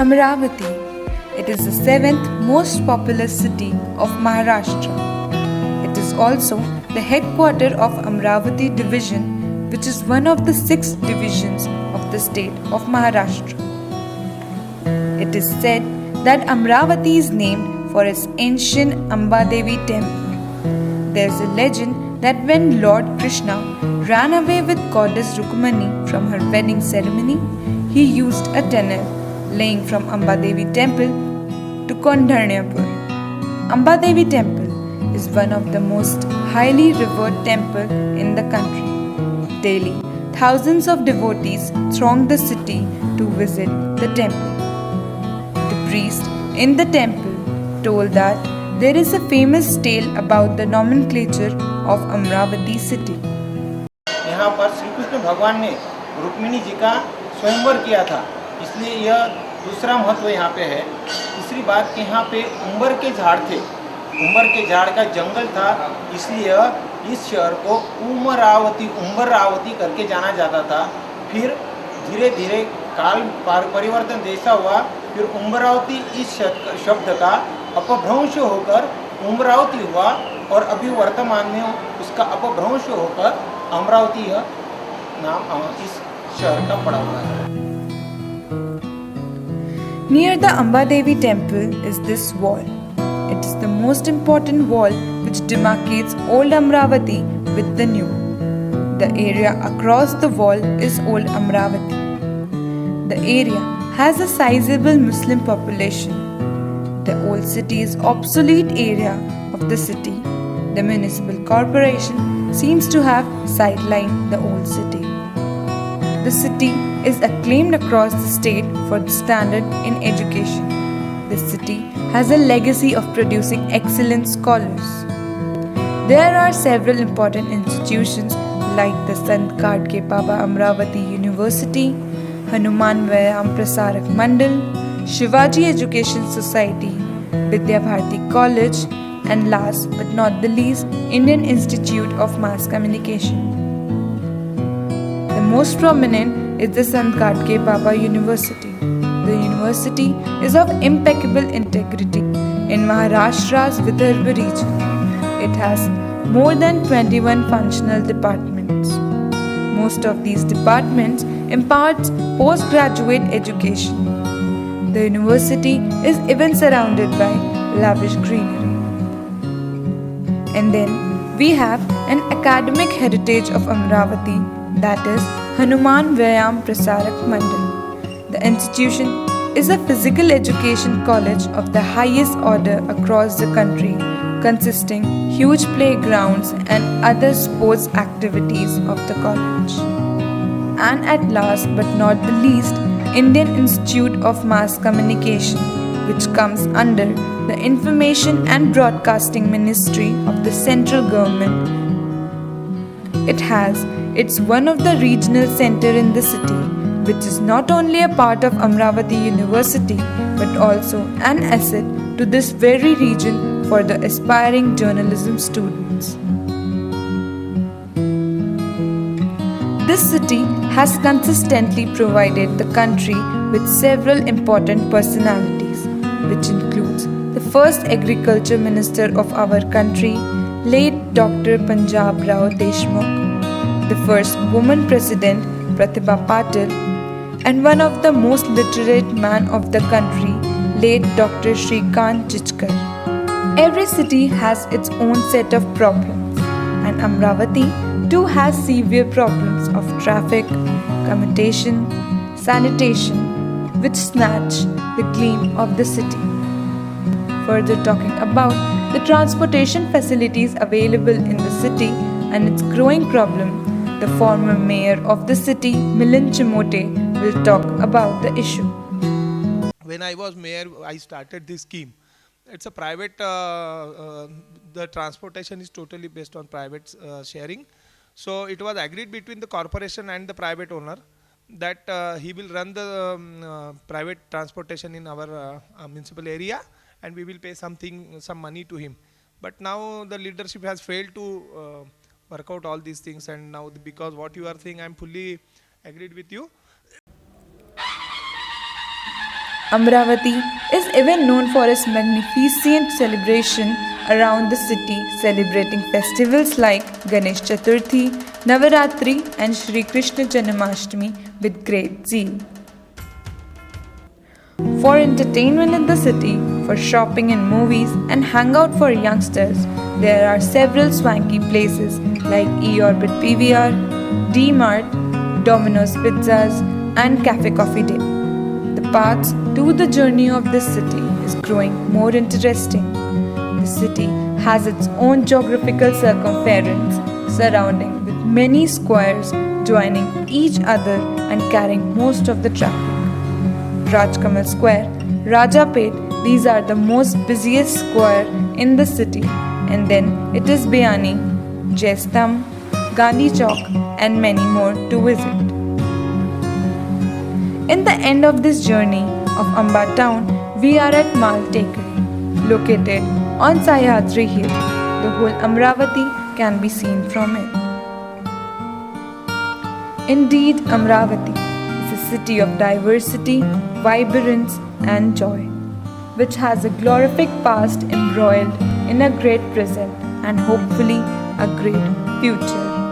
Amravati. It is the seventh most populous city of Maharashtra. It is also the headquarters of Amravati division, which is one of the six divisions of the state of Maharashtra. It is said that Amravati is named for its ancient Ambadevi temple. There is a legend that when Lord Krishna ran away with goddess Rukmani from her wedding ceremony, he used a tunnel laying from Ambadevi temple to Kondharnyapur. Ambadevi temple is one of the most highly revered temples in the country. Daily, thousands of devotees throng the city to visit the temple. The priest in the temple told that there is a famous tale about the nomenclature of Amravati city. यहाँ पर श्री कृष्ण भगवान ने रुक्मिणी जी का स्वयंवर किया था, इसलिए यह दूसरा महत्व यहाँ पे है। तीसरी बात कि यहाँ पे उंबर के झाड़ थे, उंबर के झाड़ का जंगल था, इसलिए इस शहर को उम्बरावती करके जाना जाता था। फिर धीरे धीरे काल परिवर्तन जैसा हुआ, फिर उम्बरावती इस शब्द का अपभ्रंश होकर उम्बरावती हुआ और अभी वर्तमान में उसका अपभ्रंश होकर अमरावती यह नाम इस शहर का पड़ा हुआ है। Near the Ambadevi temple is this wall. It is the most important wall which demarcates old Amravati with the new. The area across the wall is old Amravati. The area has a sizable Muslim population. The old city is obsolete area of the city. The municipal corporation seems to have sidelined the old city. The city is acclaimed across the state for the standard in education. The city has a legacy of producing excellent scholars. There are several important institutions like the Sant Gadge Baba Amravati University, Hanuman Vyayam Prasarak Mandal, Shivaji Education Society, Vidya Bharati College, and last but not the least, Indian Institute of Mass Communication. The most prominent is the Sant Gadge Baba University. The university is of impeccable integrity in Maharashtra's Vidarbha region. It has more than 21 functional departments. Most of these departments imparts postgraduate education. The university is even surrounded by lavish greenery. And then we have an academic heritage of Amravati, that is Hanuman Vyayam Prasarak Mandal. The institution is a physical education college of the highest order across the country, consisting huge playgrounds and other sports activities of the college. And at last but not the least, Indian Institute of Mass Communication, which comes under the Information and Broadcasting Ministry of the central government. It's one of the regional center in the city, which is not only a part of Amravati University but also an asset to this very region for the aspiring journalism students. This city has consistently provided the country with several important personalities, which includes the first agriculture minister of our country, late Dr. Punjab Rao Deshmukh, the first woman president, Pratibha Patil, and one of the most literate man of the country, late Dr. Shrikant Chichkar. Every city has its own set of problems, and Amravati too has severe problems of traffic, commutation, sanitation, which snatch the gleam of the city. Further talking about the transportation facilities available in the city and its growing problem, the former mayor of the city, Milind Chimote, will talk about the issue. When I was mayor, I started this scheme. It's a private, the transportation is totally based on private sharing. So it was agreed between the corporation and the private owner that he will run the private transportation in our municipal area, and we will pay some money to him. But now the leadership has failed to work out all these things, and now because what you are saying, I am fully agreed with you. Amravati is even known for its magnificent celebration around the city, celebrating festivals like Ganesh Chaturthi, Navaratri, and Shri Krishna Janmashtami with great zeal. For entertainment in the city, for shopping and movies, and hangout for youngsters, there are several swanky places like E-Orbit PVR, D-Mart, Domino's Pizzas, and Cafe Coffee Day. The paths to the journey of this city is growing more interesting. The city has its own geographical circumference, surrounding with many squares joining each other and carrying most of the traffic. Rajkamal Square, Rajapet, these are the most busiest square in the city, and then it is Bayani, Jaistam, Gandhi Chowk, and many more to visit. In the end of this journey of Amba town, we are at Mal Tekari, located on Sahyadri Hill. The whole Amravati can be seen from it. Indeed, Amravati is a city of diversity, vibrance, and joy, which has a glorific past embroiled in a great present and hopefully a great future.